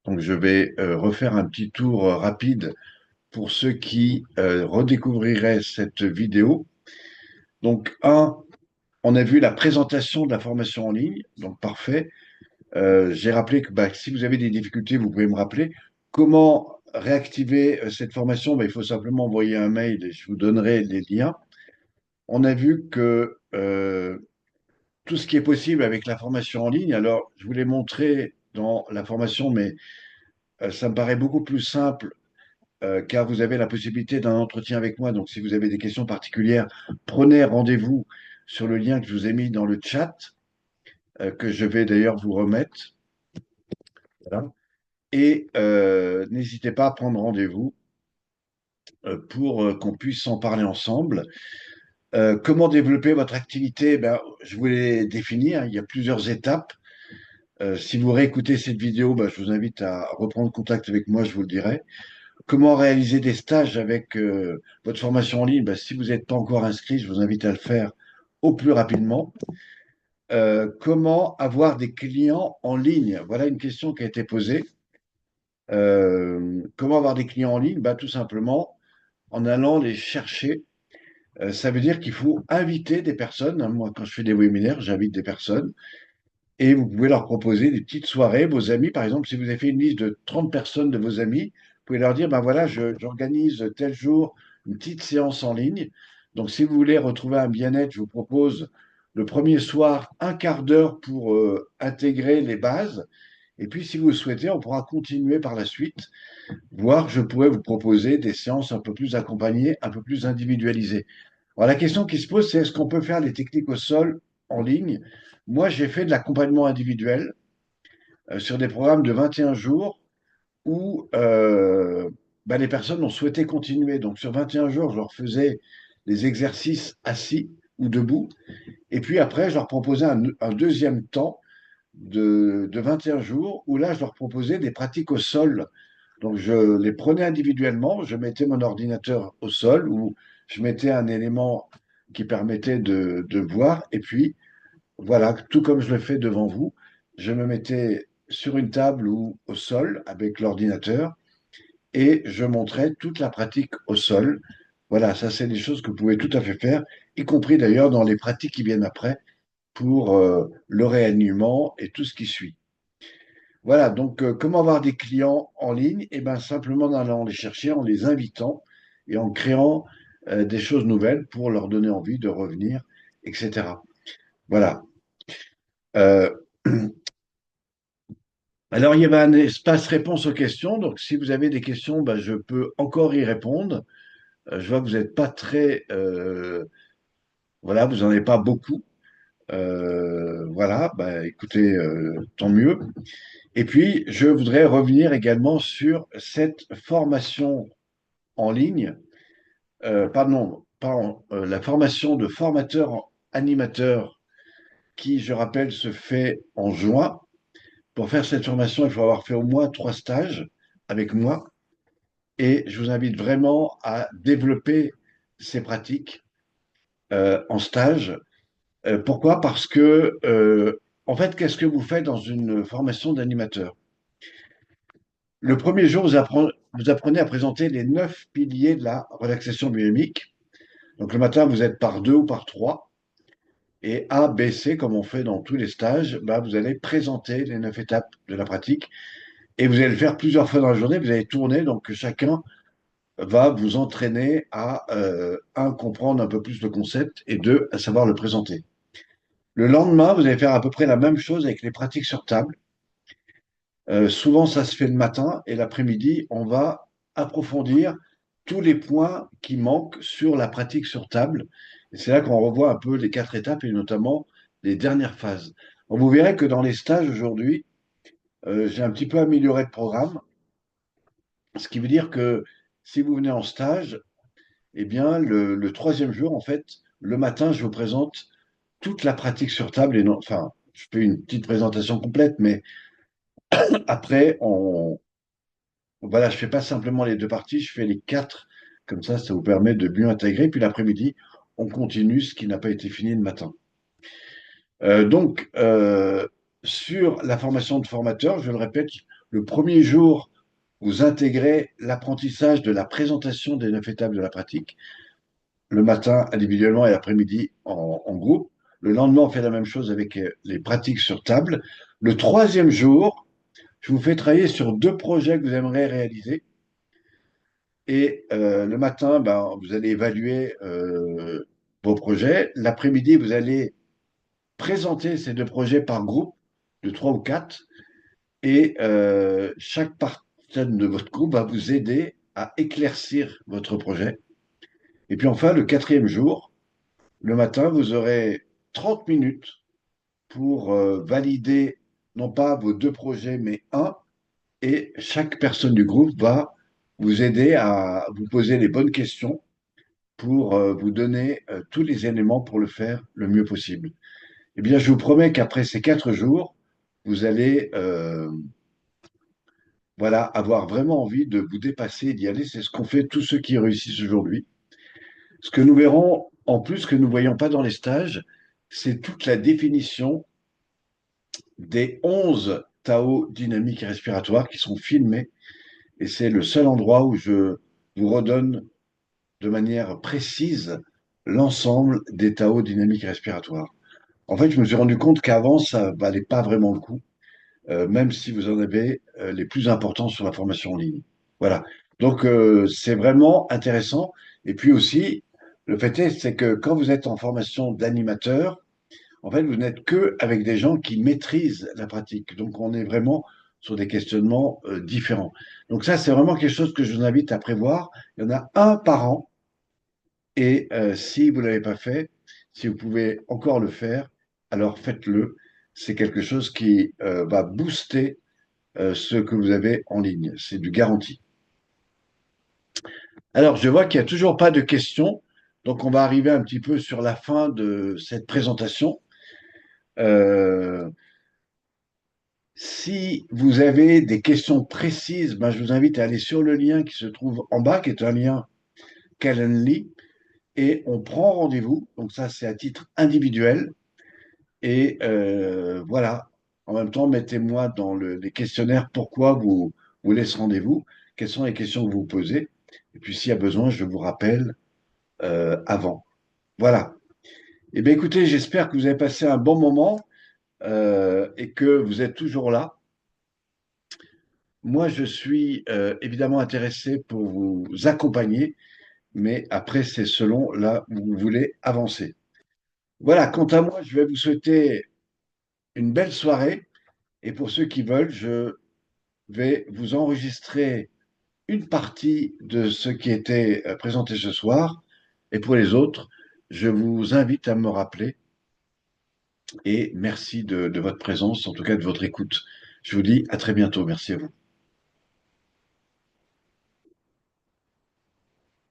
Donc, je vais refaire un petit tour rapide pour ceux qui redécouvriraient cette vidéo. Donc, on a vu la présentation de la formation en ligne, donc parfait. J'ai rappelé que si vous avez des difficultés, vous pouvez me rappeler. Comment réactiver cette formation? Il faut simplement envoyer un mail et je vous donnerai les liens. On a vu que tout ce qui est possible avec la formation en ligne, alors je vous l'ai montré dans la formation, mais ça me paraît beaucoup plus simple car vous avez la possibilité d'un entretien avec moi. Donc, si vous avez des questions particulières, prenez rendez-vous sur le lien que je vous ai mis dans le chat, que je vais d'ailleurs vous remettre. Voilà. Et n'hésitez pas à prendre rendez-vous pour qu'on puisse en parler ensemble. Comment développer votre activité? Je vous l'ai défini, hein, il y a plusieurs étapes. Si vous réécoutez cette vidéo, je vous invite à reprendre contact avec moi, je vous le dirai. Comment réaliser des stages avec votre formation en ligne? Si vous n'êtes pas encore inscrit, je vous invite à le faire au plus rapidement. Comment avoir des clients en ligne? Voilà une question qui a été posée. Comment avoir des clients en ligne? Tout simplement en allant les chercher. Ça veut dire qu'il faut inviter des personnes. Moi, quand je fais des webinaires, j'invite des personnes et vous pouvez leur proposer des petites soirées. Vos amis, par exemple, si vous avez fait une liste de 30 personnes de vos amis, vous pouvez leur dire, voilà, j'organise tel jour une petite séance en ligne. Donc, si vous voulez retrouver un bien-être, je vous propose le premier soir un quart d'heure pour intégrer les bases. Et puis, si vous le souhaitez, on pourra continuer par la suite, voire je pourrais vous proposer des séances un peu plus accompagnées, un peu plus individualisées. Alors, la question qui se pose, c'est est-ce qu'on peut faire les techniques au sol en ligne? Moi, j'ai fait de l'accompagnement individuel sur des programmes de 21 jours où les personnes ont souhaité continuer. Donc, sur 21 jours, je leur faisais des exercices assis ou debout. Et puis après, je leur proposais un deuxième temps de 21 jours où là, je leur proposais des pratiques au sol. Donc, je les prenais individuellement, je mettais mon ordinateur au sol ou je mettais un élément qui permettait de voir. Et puis, voilà, tout comme je le fais devant vous, je me mettais sur une table ou au sol avec l'ordinateur et je montrais toute la pratique au sol. Voilà, ça, c'est des choses que vous pouvez tout à fait faire, y compris d'ailleurs dans les pratiques qui viennent après pour le réalignement et tout ce qui suit. Voilà, donc comment avoir des clients en ligne? Eh bien, simplement en allant les chercher, en les invitant et en créant des choses nouvelles pour leur donner envie de revenir, etc. Voilà. Euh, alors, il y avait un espace réponse aux questions. Donc, si vous avez des questions, je peux encore y répondre. Je vois que vous n'êtes pas très... voilà, vous n'en avez pas beaucoup. Voilà, écoutez, tant mieux. Et puis, je voudrais revenir également sur cette formation en ligne, pardon, la formation de formateur animateur qui, je rappelle, se fait en juin. Pour faire cette formation, il faut avoir fait au moins 3 stages avec moi. Et je vous invite vraiment à développer ces pratiques en stage. Pourquoi? Parce que, en fait, qu'est-ce que vous faites dans une formation d'animateur? Le premier jour, vous apprenez à présenter les 9 piliers de la relaxation biomique. Donc le matin, vous êtes par 2 ou par 3. Et A, B, C, comme on fait dans tous les stages, vous allez présenter les 9 étapes de la pratique. Et vous allez le faire plusieurs fois dans la journée. Vous allez tourner, donc chacun va vous entraîner à, un, comprendre un peu plus le concept et deux, à savoir le présenter. Le lendemain, vous allez faire à peu près la même chose avec les pratiques sur table. Souvent, ça se fait le matin et l'après-midi, on va approfondir tous les points qui manquent sur la pratique sur table. Et c'est là qu'on revoit un peu les 4 étapes et notamment les dernières phases. Donc, vous verrez que dans les stages aujourd'hui, j'ai un petit peu amélioré le programme, ce qui veut dire que si vous venez en stage, eh bien, le troisième jour, en fait, le matin, je vous présente toute la pratique sur table et non, enfin, je fais une petite présentation complète, mais après, voilà, je fais pas simplement les 2 parties, je fais les 4. Comme ça vous permet de mieux intégrer. Puis l'après-midi, on continue ce qui n'a pas été fini le matin. Donc, sur la formation de formateur, je le répète, le premier jour, vous intégrez l'apprentissage de la présentation des 9 étapes de la pratique, le matin individuellement et l'après-midi en groupe. Le lendemain, on fait la même chose avec les pratiques sur table. Le troisième jour, je vous fais travailler sur 2 projets que vous aimeriez réaliser. Et le matin, ben, vous allez évaluer vos projets. L'après-midi, vous allez présenter ces 2 projets par groupe de 3 ou 4. Et chaque personne de votre groupe va vous aider à éclaircir votre projet. Et puis enfin, le quatrième jour, le matin, vous aurez 30 minutes pour valider non pas vos 2 projets, mais un. Et chaque personne du groupe va vous aider à vous poser les bonnes questions pour vous donner tous les éléments pour le faire le mieux possible. Eh bien, je vous promets qu'après ces 4 jours, vous allez voilà, avoir vraiment envie de vous dépasser et d'y aller. C'est ce qu'ont fait tous ceux qui réussissent aujourd'hui. Ce que nous verrons en plus, que nous ne voyons pas dans les stages, c'est toute la définition des 11 Tao dynamiques et respiratoires qui sont filmés. Et c'est le seul endroit où je vous redonne de manière précise l'ensemble des Tao dynamiques et respiratoires. En fait, je me suis rendu compte qu'avant, ça valait pas vraiment le coup, même si vous en avez les plus importants sur la formation en ligne. Voilà. Donc, c'est vraiment intéressant. Et puis aussi, le fait est, c'est que quand vous êtes en formation d'animateur, en fait, vous n'êtes que avec des gens qui maîtrisent la pratique. Donc, on est vraiment sur des questionnements différents. Donc ça, c'est vraiment quelque chose que je vous invite à prévoir. Il y en a un par an. Et si vous ne l'avez pas fait, si vous pouvez encore le faire, alors faites-le. C'est quelque chose qui va booster ce que vous avez en ligne. C'est du garanti. Alors, je vois qu'il n'y a toujours pas de questions. Donc, on va arriver un petit peu sur la fin de cette présentation. Euh, Si vous avez des questions précises, ben, je vous invite à aller sur le lien qui se trouve en bas, qui est un lien Calendly, et on prend rendez-vous. Donc ça, c'est à titre individuel. Et voilà. En même temps, mettez-moi dans les questionnaires pourquoi vous voulez ce rendez-vous, quelles sont les questions que vous posez. Et puis s'il y a besoin, je vous rappelle avant. Voilà. Eh bien, écoutez, j'espère que vous avez passé un bon moment et que vous êtes toujours là. Moi, je suis évidemment intéressé pour vous accompagner, mais après, c'est selon là où vous voulez avancer. Voilà, quant à moi, je vais vous souhaiter une belle soirée et pour ceux qui veulent, je vais vous enregistrer une partie de ce qui était présenté ce soir et pour les autres, je vous invite à me rappeler et merci de votre présence, en tout cas de votre écoute. Je vous dis à très bientôt. Merci à vous.